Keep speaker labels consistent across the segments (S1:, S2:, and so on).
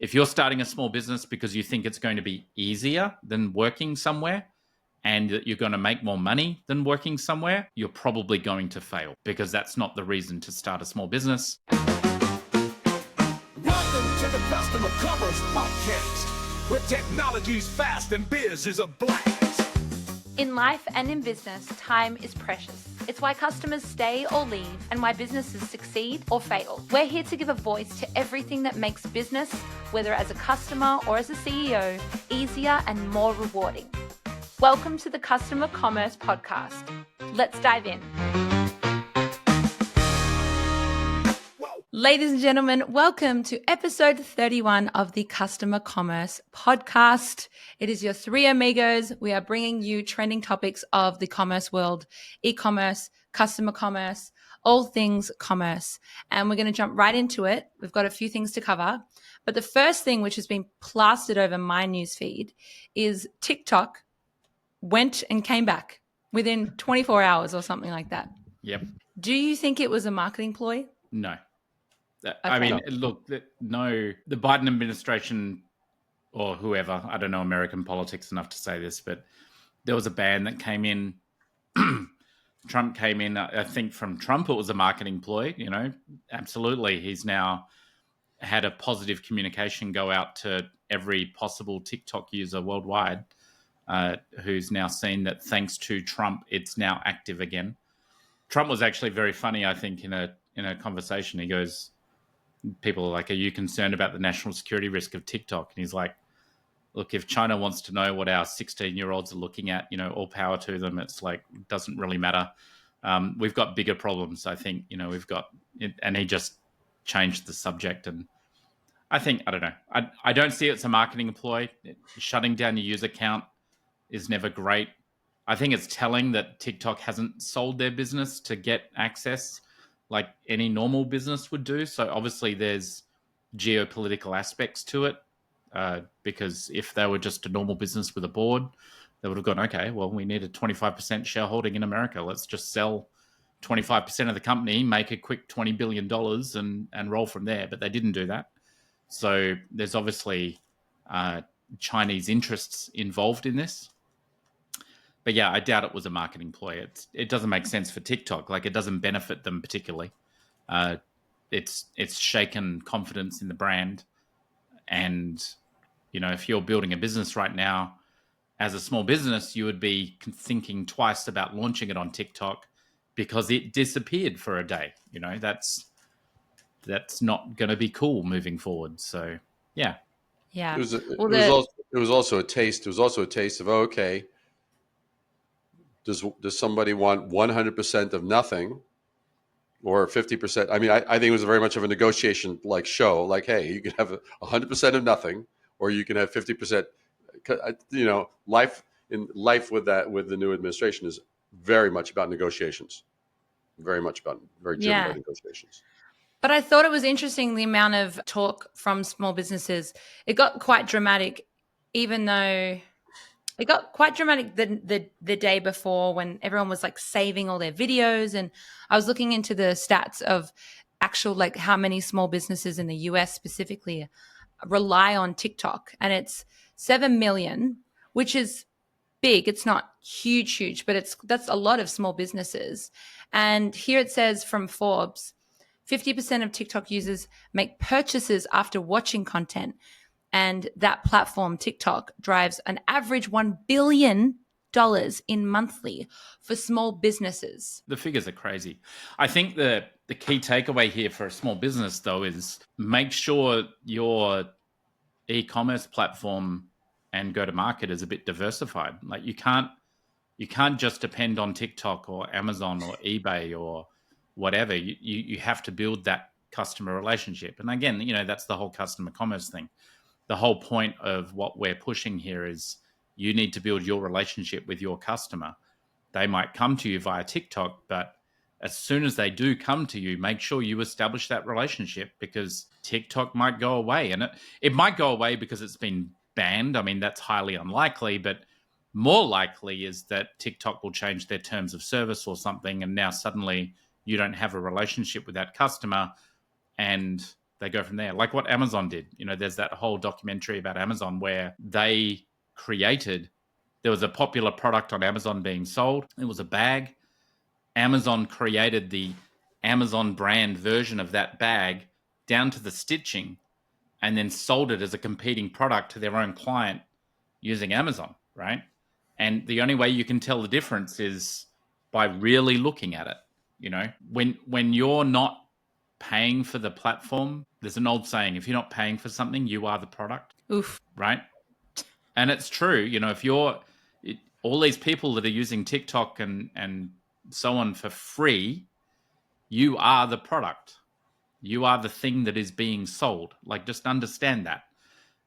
S1: If you're starting a small business because you think it's going to be easier than working somewhere and that you're going to make more money than working somewhere, you're probably going to fail, because that's not the reason to start a small business.
S2: Welcome to the Customer Commerce Podcast, where technology's fast and biz is a blast.
S3: In life and in business, time is precious. It's why customers stay or leave and why businesses succeed or fail. We're here to give a voice to everything that makes business, whether as a customer or as a CEO, easier and more rewarding. Welcome to the Customer Commerce Podcast. Let's dive in. Ladies and gentlemen, welcome to episode 31 of the Customer Commerce Podcast. It is your three amigos. We are bringing you trending topics of the commerce world, e-commerce, customer commerce, all things commerce. And we're going to jump right into it. We've got a few things to cover. But the first thing, which has been plastered over my newsfeed, is TikTok went and came back within 24 hours or something like that.
S1: Yep.
S3: Do you think it was a marketing ploy?
S1: No. I mean, look, no, the Biden administration or whoever, I don't know American politics enough to say this, but there was a ban that came in. Trump came in. I think from Trump, it was a marketing ploy, absolutely. He's now had a positive communication go out to every possible TikTok user worldwide who's now seen that thanks to Trump, it's now active again. Trump was actually very funny, I think, in a conversation. He goes, people are like, are you concerned about the national security risk of TikTok? And he's like, look, if China wants to know what our 16-year-olds are looking at, all power to them. It's like, it doesn't really matter. We've got bigger problems, I think. We've got it, and he just changed the subject. And I think, I don't know. I don't see it's a marketing ploy. Shutting down your user count is never great. I think it's telling that TikTok hasn't sold their business to get access like any normal business would do. So obviously there's geopolitical aspects to it, because if they were just a normal business with a board, they would have gone, okay, well, we need a 25% shareholding in America. Let's just sell 25% of the company, make a quick $20 billion and roll from there. But they didn't do that. So there's obviously Chinese interests involved in this. But yeah, I doubt it was a marketing ploy. It doesn't make sense for TikTok. Like, it doesn't benefit them particularly. It's shaken confidence in the brand. And, if you're building a business right now, as a small business, you would be thinking twice about launching it on TikTok because it disappeared for a day. That's not going to be cool moving forward. So, yeah.
S3: Yeah.
S4: It was also a taste. It was also a taste of, okay, does somebody want 100% of nothing or 50%? I mean, I think it was very much of a negotiation like show. Like, hey, you can have 100% of nothing, or you can have 50%. Life with the new administration is very much about negotiations. Very driven by negotiations.
S3: But I thought it was interesting the amount of talk from small businesses. It got quite dramatic, even though it got quite dramatic the day before when everyone was like saving all their videos. And I was looking into the stats of actual, like, how many small businesses in the US specifically rely on TikTok. And it's 7 million, which is big. It's not huge, but that's a lot of small businesses. And here it says from Forbes, 50% of TikTok users make purchases after watching content. And that platform, TikTok, drives an average $1 billion in monthly for small businesses.
S1: The figures are crazy. I think the key takeaway here for a small business, though, is make sure your e-commerce platform and go-to-market is a bit diversified. Like, you can't just depend on TikTok or Amazon or eBay or whatever. You have to build that customer relationship. And again, that's the whole customer commerce thing. The whole point of what we're pushing here is you need to build your relationship with your customer. They might come to you via TikTok, but as soon as they do come to you, make sure you establish that relationship, because TikTok might go away. And it might go away because it's been banned. I mean, that's highly unlikely, but more likely is that TikTok will change their terms of service or something, and now suddenly you don't have a relationship with that customer, and they go from there. Like what Amazon did. There's that whole documentary about Amazon where there was a popular product on Amazon being sold. It was a bag. Amazon created the Amazon brand version of that bag down to the stitching and then sold it as a competing product to their own client using Amazon, right? And the only way you can tell the difference is by really looking at it. When you're not paying for the platform, there's an old saying, if you're not paying for something, you are the product.
S3: Oof.
S1: Right? And it's true. If all these people that are using TikTok and so on for free, you are the product. You are the thing that is being sold. Like, just understand that.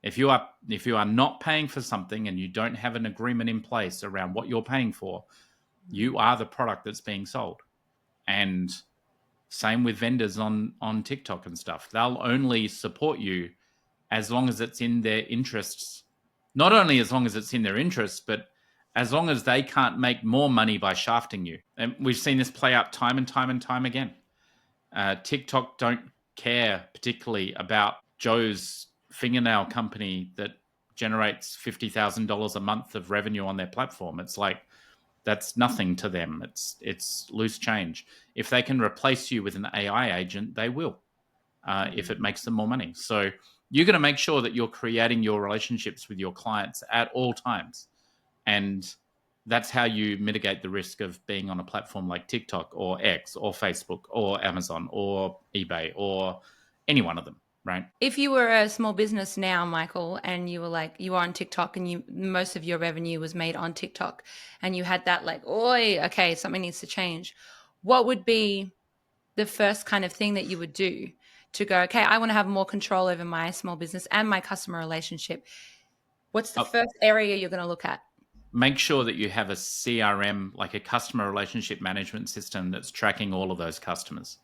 S1: If you are not paying for something and you don't have an agreement in place around what you're paying for, you are the product that's being sold. And same with vendors on TikTok and stuff. They'll only support you as long as it's in their interests. Not only as long as it's in their interests, but as long as they can't make more money by shafting you. And we've seen this play out time and time and time again. TikTok don't care particularly about Joe's fingernail company that generates $50,000 a month of revenue on their platform. It's like, that's nothing to them. It's loose change. If they can replace you with an AI agent, they will, if it makes them more money. So you're going to make sure that you're creating your relationships with your clients at all times. And that's how you mitigate the risk of being on a platform like TikTok or X or Facebook or Amazon or eBay or any one of them, right?
S3: If you were a small business now, Michael, and you were on TikTok and most of your revenue was made on TikTok and you had that oi, okay, something needs to change. What would be the first kind of thing that you would do to go, okay, I want to have more control over my small business and my customer relationship? What's the first area you're going to look at?
S1: Make sure that you have a CRM, like a customer relationship management system that's tracking all of those customers,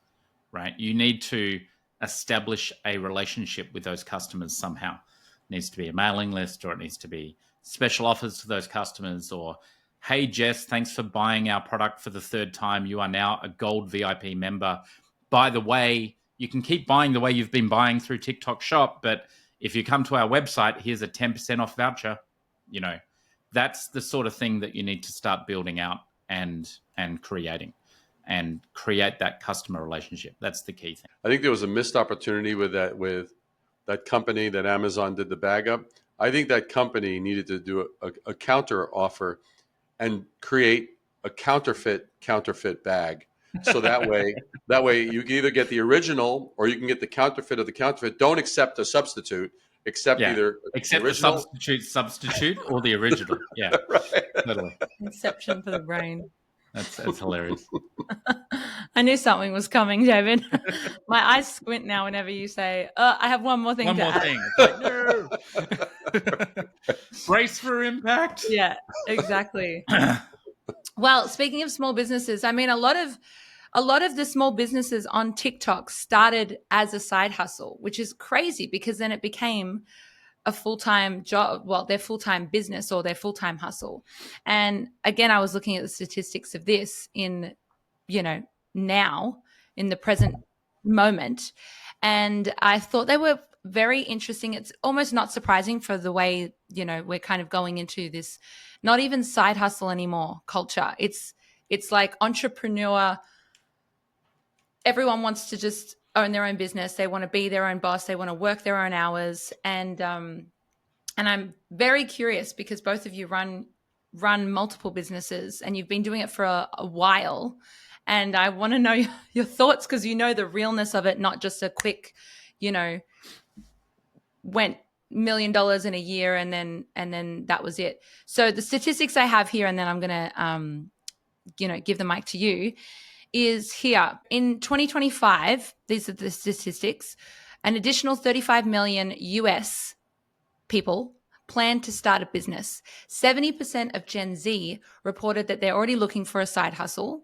S1: right? You need to establish a relationship with those customers somehow. It needs to be a mailing list, or it needs to be special offers to those customers, or, hey, Jess, thanks for buying our product for the third time. You are now a gold VIP member. By the way, you can keep buying the way you've been buying through TikTok Shop, but if you come to our website, here's a 10% off voucher. That's the sort of thing that you need to start building out and creating, and create that customer relationship. That's the key thing.
S4: I think there was a missed opportunity with that company that Amazon did the bag up. I think that company needed to do a counter offer and create a counterfeit bag. So that way you can either get the original or you can get the counterfeit of the counterfeit. Don't accept a substitute. Accept either
S1: the substitute or the original. Yeah,
S4: right.
S1: Totally.
S3: Inception for the brain.
S1: That's hilarious.
S3: I knew something was coming, David. My eyes squint now whenever you say, I have one more thing to add.
S1: It's like, no. Brace for impact.
S3: Yeah, exactly. Well, speaking of small businesses, I mean, a lot of the small businesses on TikTok started as a side hustle, which is crazy because then it became a full-time job, well, their full-time business or their full-time hustle. And again, I was looking at the statistics of this in, now in the present moment. And I thought they were very interesting. It's almost not surprising for the way, we're kind of going into this, not even side hustle anymore culture. It's like entrepreneur. Everyone wants to just own their own business. They want to be their own boss. They want to work their own hours. And I'm very curious because both of you run multiple businesses and you've been doing it for a while. And I want to know your thoughts because the realness of it, not just a quick, went $1 million in a year and then that was it. So the statistics I have here, and then I'm going to, give the mic to you, is here. In 2025, these are the statistics, an additional 35 million US people plan to start a business. 70% of Gen Z reported that they're already looking for a side hustle.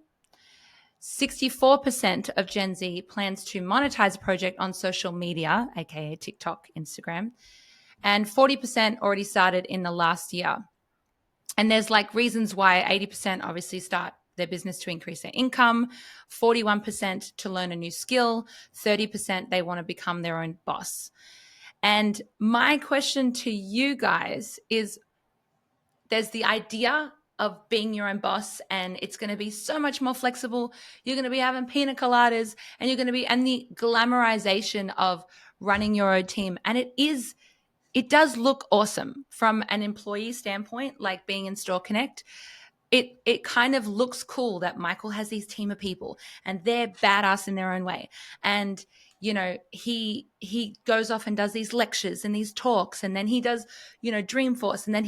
S3: 64% of Gen Z plans to monetize a project on social media, aka TikTok, Instagram, and 40% already started in the last year. And there's reasons why 80% obviously start their business to increase their income, 41% to learn a new skill, 30% they want to become their own boss. And my question to you guys is, there's the idea of being your own boss, and it's going to be so much more flexible. You're going to be having pina coladas, and and the glamorization of running your own team. And it does look awesome from an employee standpoint, like being in Store Connect. It kind of looks cool that Michael has these team of people and they're badass in their own way. And, you know, he goes off and does these lectures and these talks, and then he does, you know, Dreamforce, and then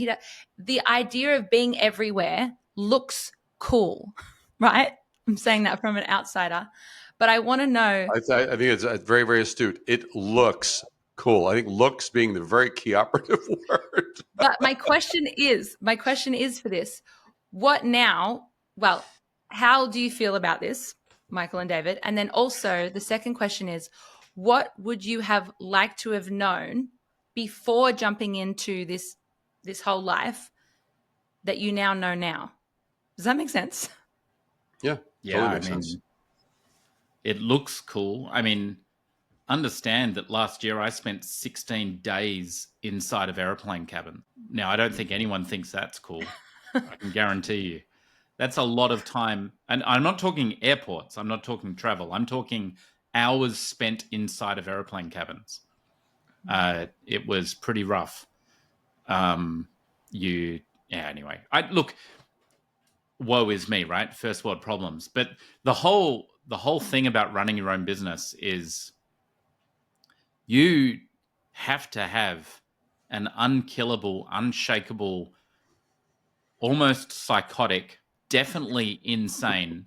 S3: the idea of being everywhere looks cool, right? I'm saying that from an outsider, but I want to know.
S4: I think it's very, very astute. It looks cool. I think looks being the very key operative word.
S3: But my question is for this. What now? Well, how do you feel about this, Michael and David? And then also the second question is, what would you have liked to have known before jumping into this whole life that you now know now? Does that make sense?
S4: Yeah.
S1: Yeah,
S4: Totally makes sense.
S1: It looks cool. I mean, understand that last year I spent 16 days inside of airplane cabin. Now, I don't think anyone thinks that's cool. I can guarantee you. That's a lot of time. And I'm not talking airports. I'm not talking travel. I'm talking hours spent inside of airplane cabins. It was pretty rough. Anyway. Look, woe is me, right? First world problems. But the whole thing about running your own business is you have to have an unkillable, unshakable, almost psychotic, definitely insane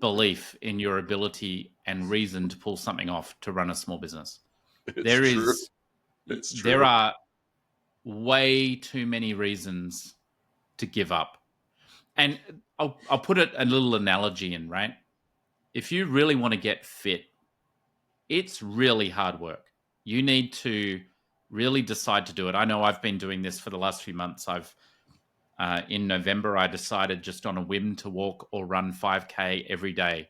S1: belief in your ability and reason to pull something off to run a small business.
S4: It's true.
S1: There are way too many reasons to give up. And I'll put a little analogy in, right? If you really want to get fit, it's really hard work. You need to really decide to do it. I know I've been doing this for the last few months. In November, I decided just on a whim to walk or run 5K every day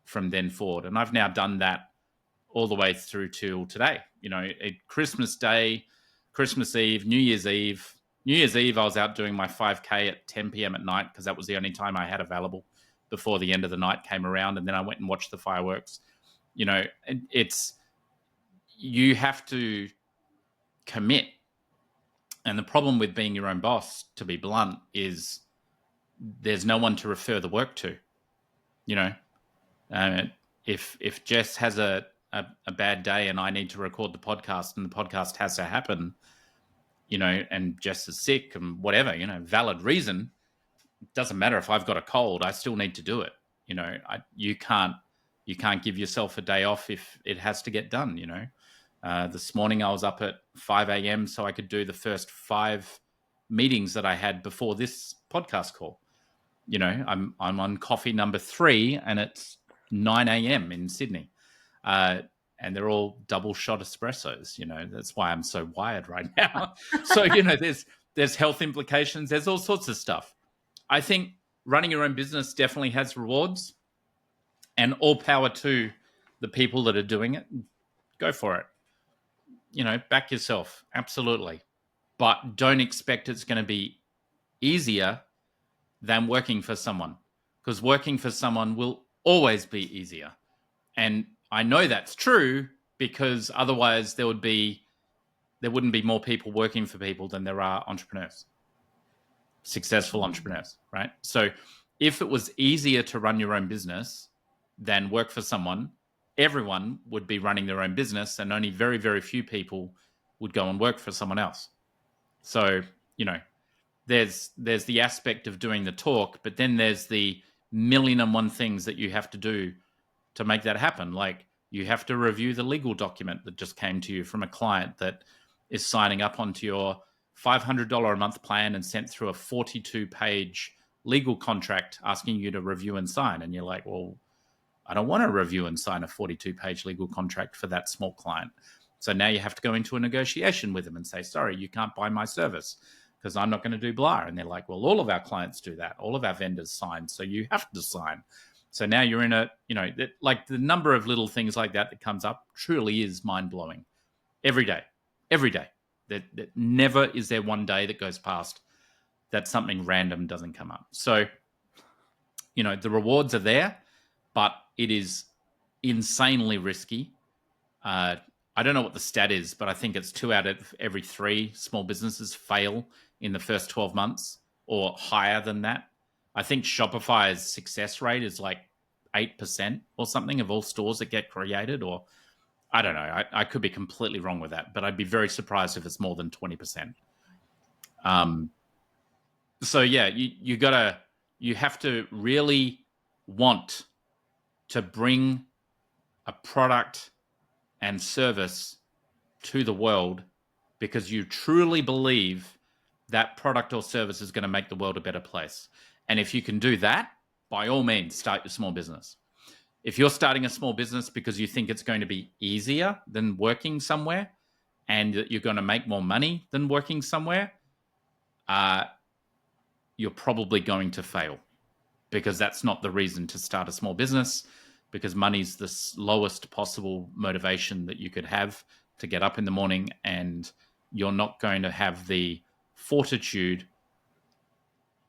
S1: from then forward. And I've now done that all the way through till today. You know, Christmas Day, Christmas Eve, New Year's Eve. New Year's Eve, I was out doing my 5K at 10 p.m. at night because that was the only time I had available before the end of the night came around. And then I went and watched the fireworks. You know, you have to commit. And the problem with being your own boss, to be blunt, is there's no one to refer the work to. You know, if Jess has a bad day and I need to record the podcast and the podcast has to happen, you know, and Jess is sick and whatever, you know, valid reason, it doesn't matter if I've got a cold, I still need to do it. You know, you can't give yourself a day off if it has to get done, you know. This morning I was up at 5 a.m. so I could do the first 5 meetings that I had before this podcast call. You know, I'm on coffee number 3 and it's 9 a.m. in Sydney. And they're all double shot espressos. You know, that's why I'm so wired right now. So, you know, there's health implications. There's all sorts of stuff. I think running your own business definitely has rewards, and all power to the people that are doing it. Go for it. You know, back yourself. Absolutely. But don't expect it's going to be easier than working for someone, because working for someone will always be easier. And I know that's true because otherwise there wouldn't be more people working for people than there are entrepreneurs, successful entrepreneurs, right? So if it was easier to run your own business than work for someone, everyone would be running their own business and only very, very few people would go and work for someone else. So, you know, there's the aspect of doing the talk, but then there's the 1,000,001 things that you have to do to make that happen. Like, you have to review the legal document that just came to you from a client that is signing up onto your $500 a month plan and sent through a 42-page legal contract asking you to review and sign. And you're like, well, I don't want to review and sign a 42-page legal contract for that small client. So now you have to go into a negotiation with them and say, sorry, you can't buy my service. because I'm not going to do blah. And they're like, well, all of our clients do that. All of our vendors sign. So you have to sign. So now you're in a, like the number of little things like that comes up truly is mind blowing every day. That never is there one day that goes past that something random doesn't come up. So, the rewards are there, but it is insanely risky. I don't know what the stat is, but I think it's 2 out of every 3 small businesses fail in the first 12 months or higher than that. I think Shopify's success rate is like 8% or something of all stores that get created, or I don't know. I could be completely wrong with that, but I'd be very surprised if it's more than 20%. So yeah, you have to really want to bring a product and service to the world because you truly believe that product or service is going to make the world a better place. And if you can do that, by all means, start your small business. If you're starting a small business because you think it's going to be easier than working somewhere and that you're going to make more money than working somewhere, you're probably going to fail, because that's not the reason to start a small business, because money's the lowest possible motivation that you could have to get up in the morning, and you're not going to have the fortitude,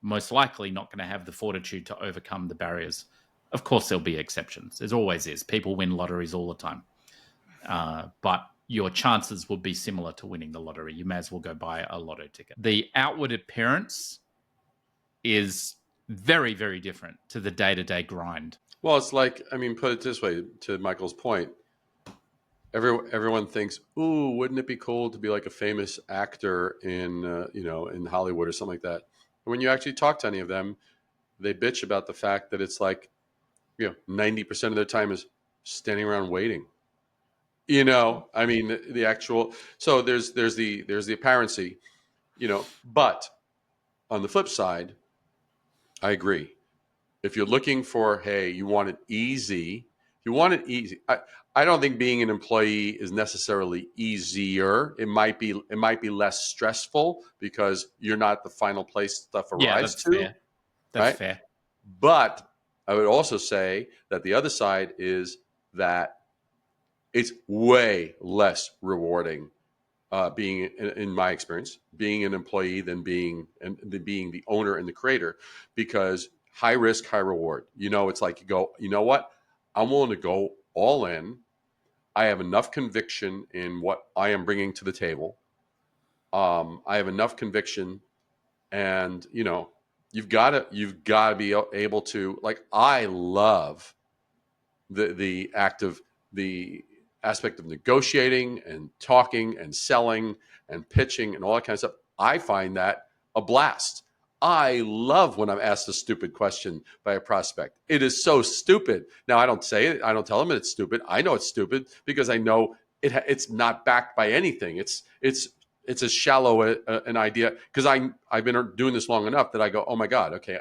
S1: most likely not going to have the fortitude to overcome the barriers. Of course, there'll be exceptions. There always is. People win lotteries all the time. But your chances would be similar to winning the lottery. You may as well go buy a lotto ticket. The outward appearance is very, very different to the day-to-day grind.
S4: Well, it's like, put it this way, to Michael's point. Everyone thinks, ooh, wouldn't it be cool to be like a famous actor in in Hollywood or something like that. And when you actually talk to any of them, they bitch about the fact that it's like, 90% of their time is standing around waiting. The actual. So there's the apparency, But on the flip side, I agree. If you're looking for, hey, you want it easy. I don't think being an employee is necessarily easier. It might be less stressful because you're not the final place stuff arrives
S1: that's
S4: to.
S1: fair. That's fair.
S4: But I would also say that the other side is that it's way less rewarding being, in my experience, being an employee than being the owner and the creator, because high risk, high reward. It's like you go, you know what? I'm willing to go all in. I have enough conviction in what I am bringing to the table. I have enough conviction, and you've got to be able to, like, I love the aspect of negotiating and talking and selling and pitching and all that kind of stuff. I find that a blast. I love when I'm asked a stupid question by a prospect. It is so stupid. Now, I don't say it. I don't tell them it's stupid. I know it's stupid because I know it's not backed by anything. It's as shallow an idea, because I've been doing this long enough that I go, oh my God, okay,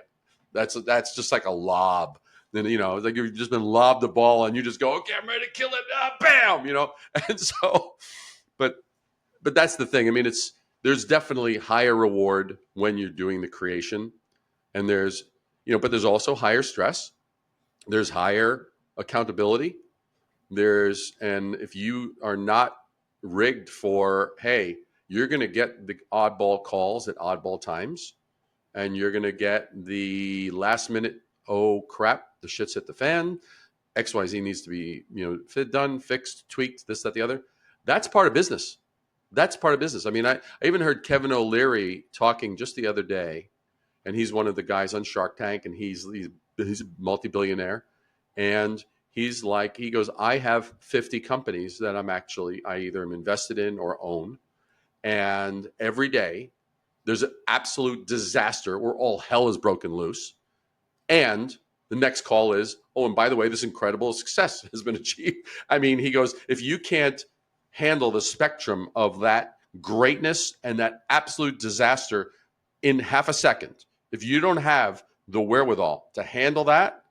S4: that's just like a lob. Then it's like you've just been lobbed the ball and you just go, okay, I'm ready to kill it, bam, And so, but that's the thing. There's definitely higher reward when you're doing the creation, and there's but there's also higher stress. There's higher accountability. And if you are not rigged for, hey, you're going to get the oddball calls at oddball times, and you're going to get the last minute, oh crap, the shit's hit the fan, XYZ needs to be done, fixed, tweaked, this, that, the other. That's part of business. I even heard Kevin O'Leary talking just the other day, and he's one of the guys on Shark Tank, and he's a multi-billionaire, and he goes, I have 50 companies that I either am invested in or own, and every day there's an absolute disaster where all hell is broken loose, and the next call is, oh, and by the way, this incredible success has been achieved. He goes, if you can't handle the spectrum of that greatness and that absolute disaster in half a second, if you don't have the wherewithal to handle that,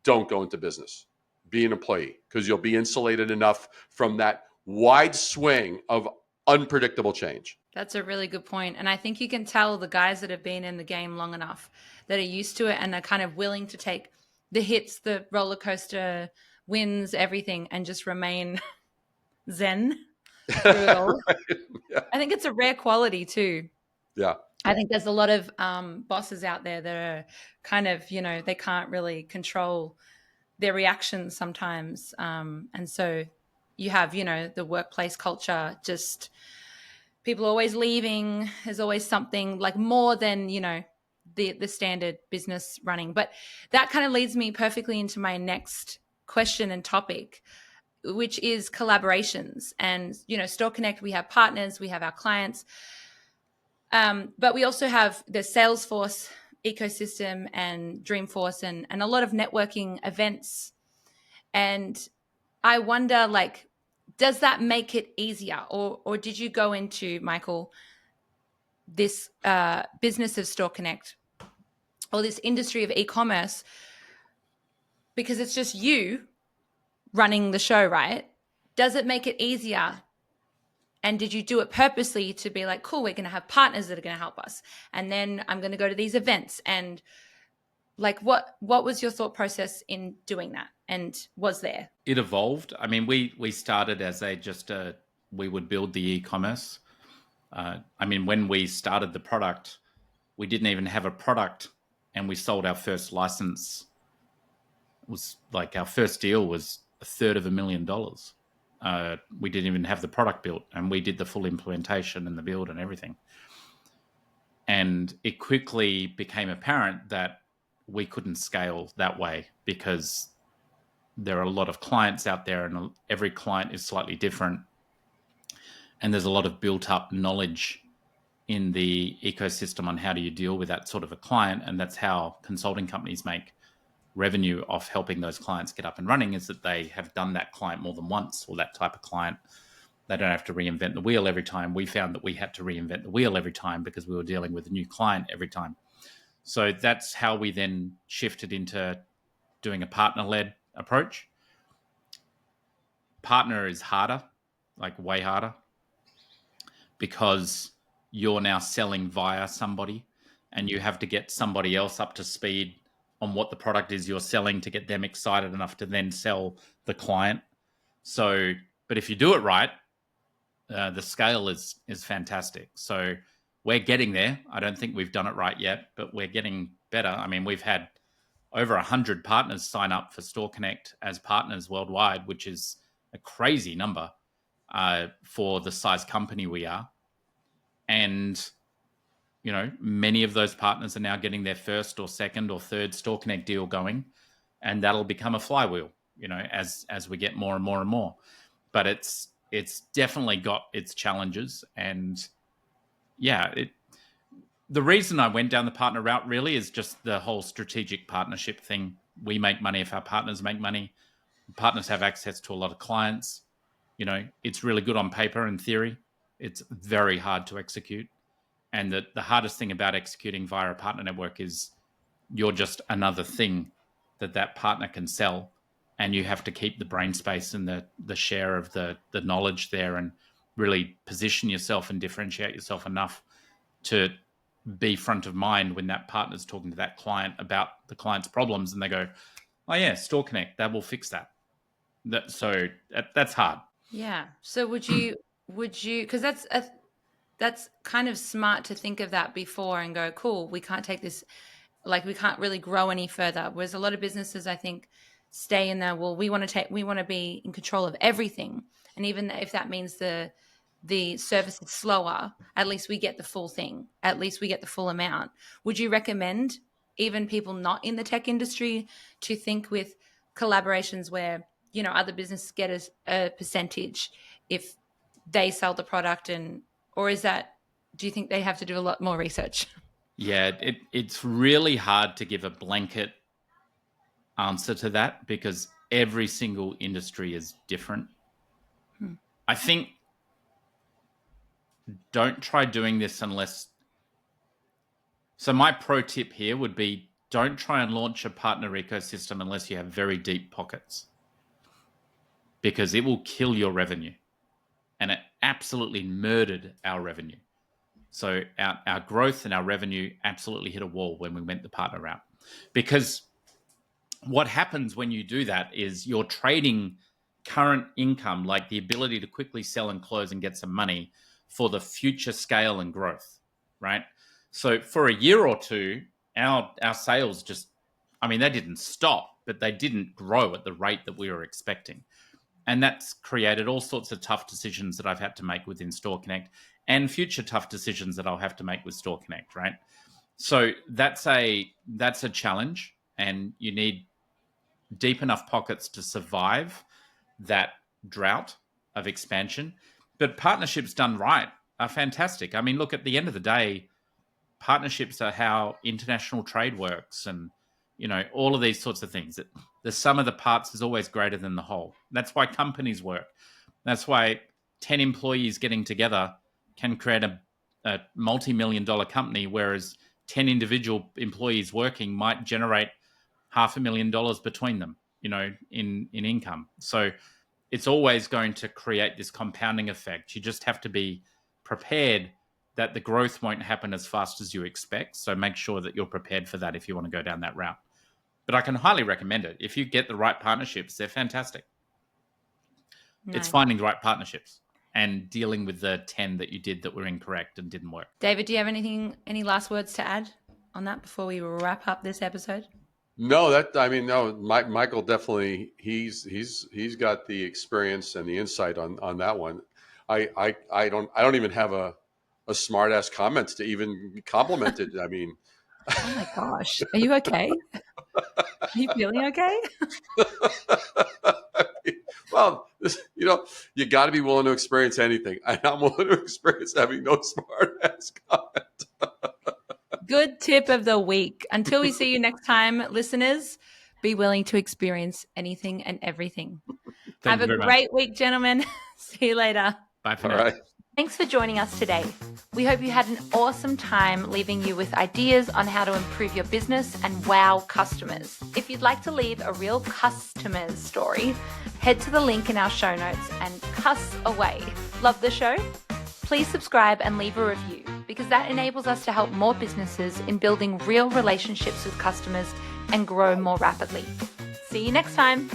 S4: don't go into business. Be an employee, because you'll be insulated enough from that wide swing of unpredictable change.
S3: That's a really good point. And I think you can tell the guys that have been in the game long enough, that are used to it and are kind of willing to take the hits, the roller coaster wins, everything, and just remain zen through it all.
S4: Right. Yeah.
S3: I think it's a rare quality too.
S4: Yeah.
S3: I think there's a lot of bosses out there that are kind of, they can't really control their reactions sometimes. And so you have, the workplace culture, just people always leaving. There's always something like more than, the standard business running. But that kind of leads me perfectly into my next question and topic, which is collaborations. And, Store Connect, we have partners, we have our clients. But we also have the Salesforce ecosystem and Dreamforce and a lot of networking events. And I wonder, does that make it easier? Or did you go into, Michael, this business of Store Connect or this industry of e-commerce because it's just you running the show, right? Does it make it easier? And did you do it purposely to be like, cool, we're going to have partners that are going to help us. And then I'm going to go to these events. And what was your thought process in doing that? And was there?
S1: It evolved. I mean, we started as we would build the e-commerce. When we started the product, we didn't even have a product and we sold our first license. It was like our first deal was $350,000. We didn't even have the product built and we did the full implementation and the build and everything. And it quickly became apparent that we couldn't scale that way because there are a lot of clients out there and every client is slightly different. And there's a lot of built up knowledge in the ecosystem on how do you deal with that sort of a client. And that's how consulting companies make revenue off helping those clients get up and running, is that they have done that client more than once, or that type of client. They don't have to reinvent the wheel every time. We found that we had to reinvent the wheel every time because we were dealing with a new client every time. So that's how we then shifted into doing a partner-led approach. Partner is harder, like way harder, because you're now selling via somebody and you have to get somebody else up to speed on what the product is you're selling to get them excited enough to then sell the client. So, but if you do it right, the scale is fantastic. So we're getting there. I don't think we've done it right yet, but we're getting better. I mean, we've had over 100 partners sign up for Store Connect as partners worldwide, which is a crazy number for the size company we are. And, many of those partners are now getting their first or second or third Store Connect deal going, and that'll become a flywheel, as we get more and more and more. But it's definitely got its challenges. And yeah, the reason I went down the partner route really is just the whole strategic partnership thing. We make money if our partners make money. Partners have access to a lot of clients. It's really good on paper and theory. It's very hard to execute. And the hardest thing about executing via a partner network is you're just another thing that partner can sell. And you have to keep the brain space and the share of the knowledge there and really position yourself and differentiate yourself enough to be front of mind when that partner's talking to that client about the client's problems. And they go, oh yeah, Store Connect, that will fix that. So that's hard.
S3: Yeah. So would you, because that's kind of smart to think of that before and go, cool, we can't take this, we can't really grow any further. Whereas a lot of businesses, I think, stay in there. Well, we want to be in control of everything. And even if that means the service is slower, at least we get the full thing. At least we get the full amount. Would you recommend even people not in the tech industry to think with collaborations where, other businesses get a percentage if they sell the product, or do you think they have to do a lot more research?
S1: Yeah, it's really hard to give a blanket answer to that because every single industry is different. I think don't try doing this unless... So my pro tip here would be don't try and launch a partner ecosystem unless you have very deep pockets, because it will kill your revenue. And it absolutely murdered our revenue. So our growth and our revenue absolutely hit a wall when we went the partner route. Because what happens when you do that is you're trading current income, like the ability to quickly sell and close and get some money, for the future scale and growth, right? So for a year or two, our sales just, I mean, they didn't stop, but they didn't grow at the rate that we were expecting. And that's created all sorts of tough decisions that I've had to make within Store Connect, and future tough decisions that I'll have to make with Store Connect, right? So that's a challenge, and you need deep enough pockets to survive that drought of expansion. But partnerships done right are fantastic. I mean, look, at the end of the day, partnerships are how international trade works, and all of these sorts of things. The sum of the parts is always greater than the whole. That's why companies work. That's why 10 employees getting together can create a multi-million-dollar company, whereas 10 individual employees working might generate $500,000 between them, in income. So it's always going to create this compounding effect. You just have to be prepared that the growth won't happen as fast as you expect. So make sure that you're prepared for that if you want to go down that route. But I can highly recommend it. If you get the right partnerships, they're fantastic. Nice. It's finding the right partnerships and dealing with the 10 that you did that were incorrect and didn't work.
S3: David, do you have any last words to add on that before we wrap up this episode?
S4: No, Michael definitely, he's got the experience and the insight on that one. I don't even have a smart ass comment to even compliment it. I mean,
S3: oh my gosh, are you okay? Are you feeling okay?
S4: Well, you got to be willing to experience anything. And I'm willing to experience having no smart ass comment.
S3: Good tip of the week. Until we see you next time, listeners, be willing to experience anything and everything. Have a great week, gentlemen. See you later.
S1: Bye for now.
S4: All right.
S3: Thanks for joining us today. We hope you had an awesome time, leaving you with ideas on how to improve your business and wow customers. If you'd like to leave a real customer's story, head to the link in our show notes and cuss away. Love the show? Please subscribe and leave a review, because that enables us to help more businesses in building real relationships with customers and grow more rapidly. See you next time.